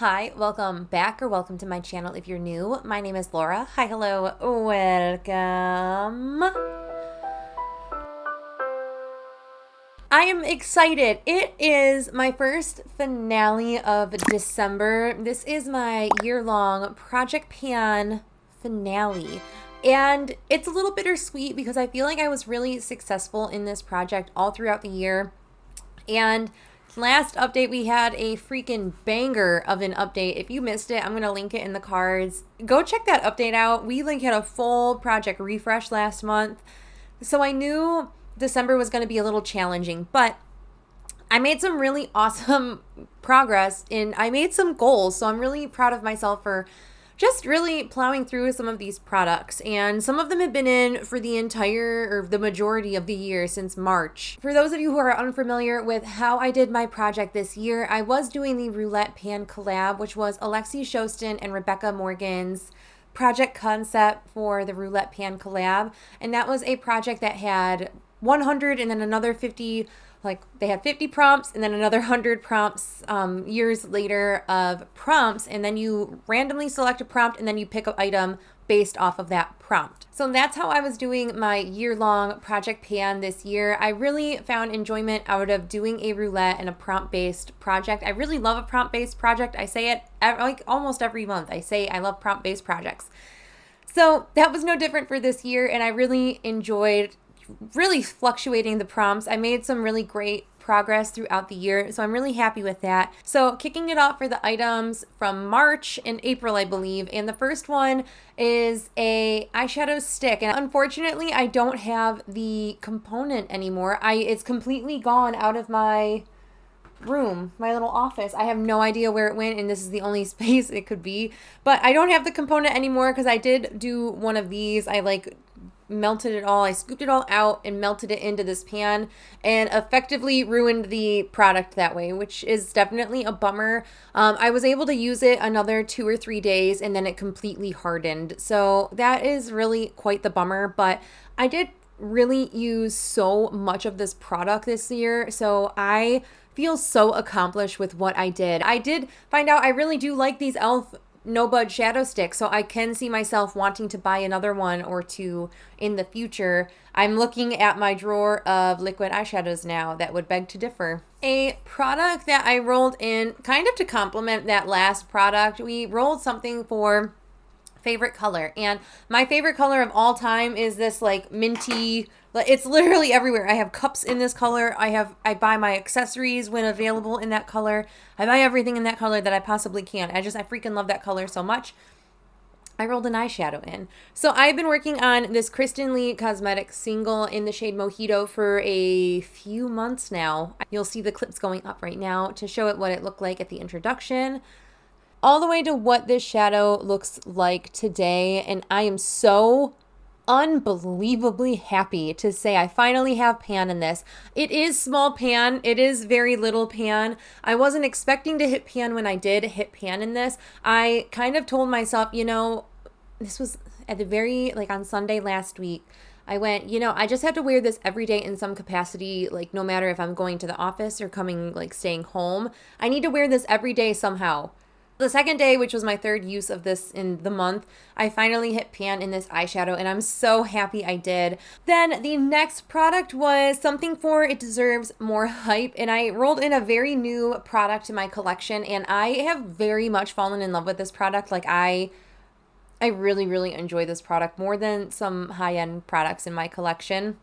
Hi, welcome back or welcome to my channel if you're new. My name is Laura. Hi, hello, welcome. I am excited. It is my first finale of December. This is my year-long Project Pan finale. And it's a little bittersweet because I feel like I was really successful in this project all throughout the year. And last update, we had a freaking banger of an update. If you missed it, I'm going to link it in the cards. Go check that update out. We had a full project refresh last month. So I knew December was going to be a little challenging, but I made some really awesome progress and I made some goals. So I'm really proud of myself for just really plowing through some of these products, and some of them have been in for the entire or the majority of the year since March. For those of you who are unfamiliar with how I did my project this year, I was doing the Roulette Pan collab, which was Alexi Shostin and Rebecca Morgan's project concept for the Roulette Pan collab, and that was a project that had 100 and then another 50, they had 50 prompts and then another 100 prompts years later of prompts, and then you randomly select a prompt and then you pick an item based off of that prompt. So that's how I was doing my year-long Project Pan this year. I really found enjoyment out of doing a roulette and a prompt-based project. I really love a prompt-based project. I say it almost every month. I say I love prompt-based projects. So that was no different for this year, and I really enjoyed really fluctuating the prompts. I made some really great progress throughout the year, so I'm really happy with that. So kicking it off for the items from March and April, I believe, and the first one is a eyeshadow stick, and unfortunately I don't have the component anymore. It's completely gone out of my room, my little office. I have no idea where it went, and this is the only space it could be, but I don't have the component anymore because I did do one of these. I melted it all. I scooped it all out and melted it into this pan and effectively ruined the product that way, which is definitely a bummer. I was able to use it another 2 or 3 days and then it completely hardened. So that is really quite the bummer, but I did really use so much of this product this year. So I feel so accomplished with what I did. I did find out I really do like these e.l.f. No Budge shadow stick, so I can see myself wanting to buy another one or two in the future. I'm looking at my drawer of liquid eyeshadows now that would beg to differ. A product that I rolled in kind of to complement that last product, we rolled something for favorite color, and my favorite color of all time is this minty, it's literally everywhere. I have cups in this color. I buy my accessories when available in that color. I buy everything in that color that I possibly can. I freaking love that color so much. I rolled an eyeshadow in. So I've been working on this Unearthly Cosmetics single in the shade Mojito for a few months now. You'll see the clips going up right now to show it what it looked like at the introduction, all the way to what this shadow looks like today. And I am so unbelievably happy to say I finally have pan in this. It is small pan. It is very little pan. I wasn't expecting to hit pan when I did hit pan in this. I kind of told myself, this was at the very, on Sunday last week, I went, I just have to wear this every day in some capacity, no matter if I'm going to the office or staying home. I need to wear this every day somehow. The second day, which was my third use of this in the month, I finally hit pan in this eyeshadow, and I'm so happy I did. Then the next product was something for It Deserves More Hype, and I rolled in a very new product to my collection, and I have very much fallen in love with this product. I really, really enjoy this product more than some high-end products in my collection.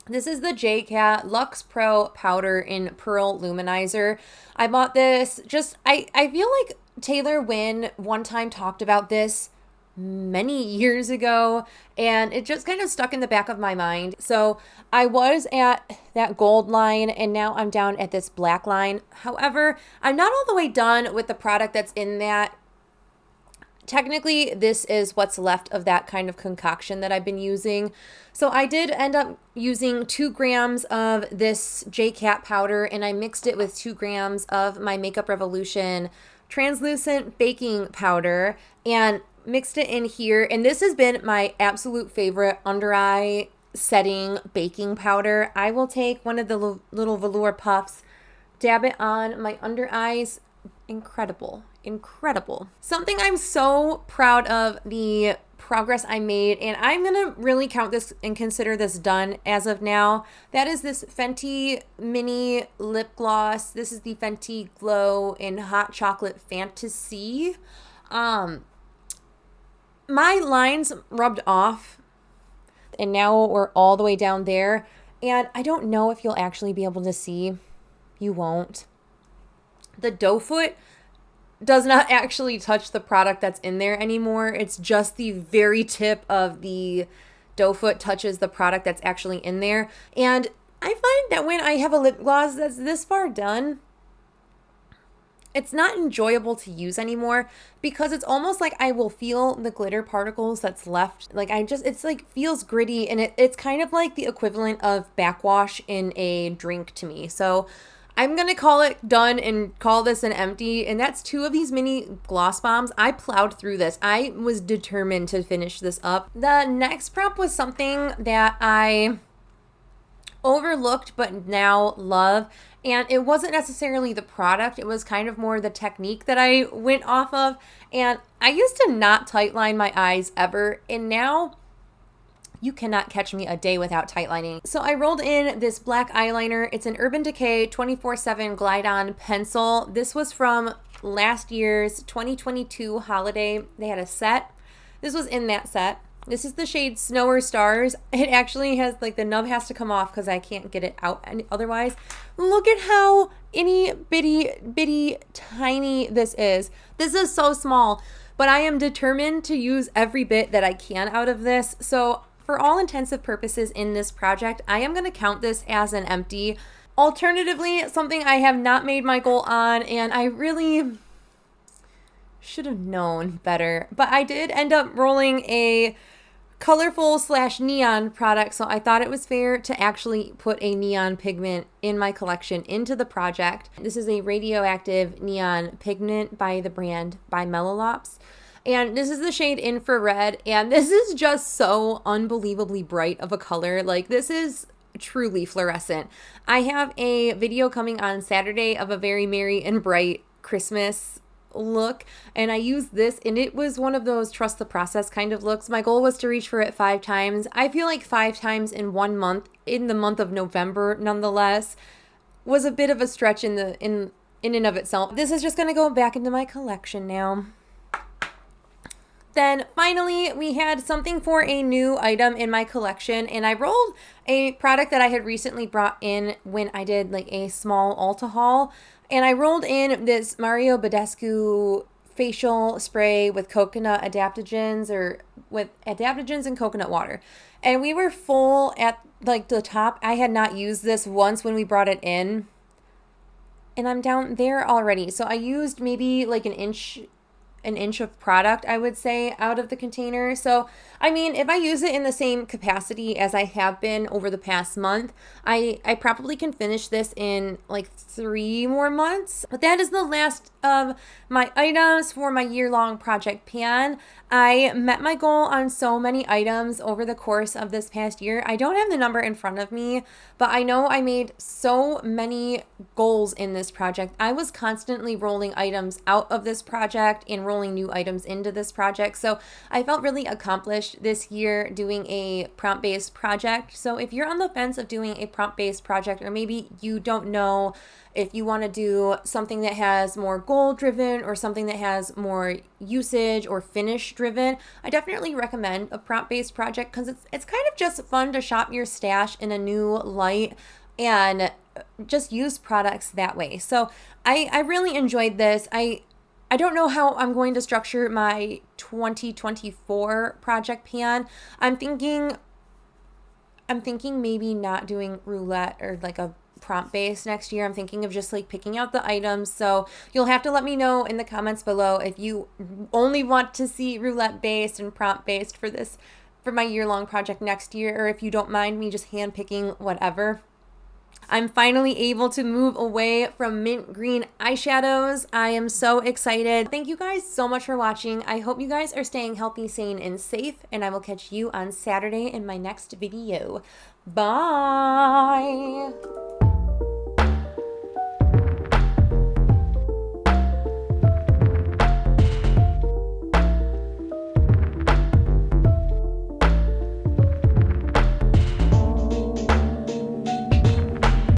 This is the JCat Luxe Pro Powder in Pearl Luminizer. I bought this I feel like Taylor Wynn one time talked about this many years ago, and it just kind of stuck in the back of my mind. So I was at that gold line, and now I'm down at this black line. However, I'm not all the way done with the product that's in that. Technically, this is what's left of that kind of concoction that I've been using. So I did end up using 2 grams of this JCat powder, and I mixed it with 2 grams of my Makeup Revolution translucent baking powder and mixed it in here. And this has been my absolute favorite under eye setting baking powder. I will take one of the little velour puffs, dab it on my under eyes. Incredible. incredible. Something I'm so proud of the progress I made, and I'm gonna really count this and consider this done as of now. That is this Fenty mini lip gloss. This is the Fenty Glow in Hot Chocolate Fantasy. My lines rubbed off, and now we're all the way down there, and I don't know if you'll actually be able to see. You won't. The doe foot does not actually touch the product that's in there anymore. It's just the very tip of the doe foot touches the product that's actually in there. And I find that when I have a lip gloss that's this far done, it's not enjoyable to use anymore because it's almost like I will feel the glitter particles that's left. Like it's like feels gritty, and it's kind of like the equivalent of backwash in a drink to me. So I'm going to call it done and call this an empty. And that's 2 of these mini gloss bombs. I plowed through this. I was determined to finish this up. The next prop was something that I overlooked but now love. And it wasn't necessarily the product. It was kind of more the technique that I went off of. And I used to not tightline my eyes ever. And now you cannot catch me a day without tightlining. So I rolled in this black eyeliner. It's an Urban Decay 24/7 Glide-On pencil. This was from last year's 2022 holiday. They had a set. This was in that set. This is the shade Snow or Stars. It actually has, like, the nub has to come off because I can't get it out otherwise. Look at how itty bitty tiny this is. This is so small, but I am determined to use every bit that I can out of this. So for all intensive purposes in this project, I am going to count this as an empty. Alternatively, something I have not made my goal on, and I really should have known better, but I did end up rolling a colorful / neon product, so I thought it was fair to actually put a neon pigment in my collection into the project. This is a radioactive neon pigment by the brand BareMinerals. And this is the shade Infrared, and this is just so unbelievably bright of a color. Like, this is truly fluorescent. I have a video coming on Saturday of a very merry and bright Christmas look, and I used this, and it was one of those trust the process kind of looks. My goal was to reach for it 5 times. I feel like 5 times in 1 month, in the month of November, nonetheless, was a bit of a stretch in and of itself. This is just going to go back into my collection now. Then finally, we had something for a new item in my collection, and I rolled a product that I had recently brought in when I did like a small Ulta haul, and I rolled in this Mario Badescu facial spray with coconut adaptogens, or with adaptogens and coconut water. And we were full at like the top. I had not used this once when we brought it in, and I'm down there already. So I used maybe like an inch of product, I would say, out of the container. So, I mean, if I use it in the same capacity as I have been over the past month, I probably can finish this in like 3 more months. But that is the last of my items for my year-long project pan. I met my goal on so many items over the course of this past year. I don't have the number in front of me, but I know I made so many goals in this project. I was constantly rolling items out of this project and rolling new items into this project. So I felt really accomplished this year doing a prompt-based project. So if you're on the fence of doing a prompt-based project, or maybe you don't know if you want to do something that has more goal driven or something that has more usage or finish driven, I definitely recommend a prompt-based project because it's kind of just fun to shop your stash in a new light and just use products that way. So I really enjoyed this. I don't know how I'm going to structure my 2024 project pan. I'm thinking maybe not doing roulette or like a prompt based next year. I'm thinking of just like picking out the items. So you'll have to let me know in the comments below if you only want to see roulette based and prompt based for my year-long project next year, or if you don't mind me just hand picking whatever. I'm finally able to move away from mint green eyeshadows. I am so excited. Thank you guys so much for watching. I hope you guys are staying healthy, sane, and safe, and I will catch you on Saturday in my next video. Bye!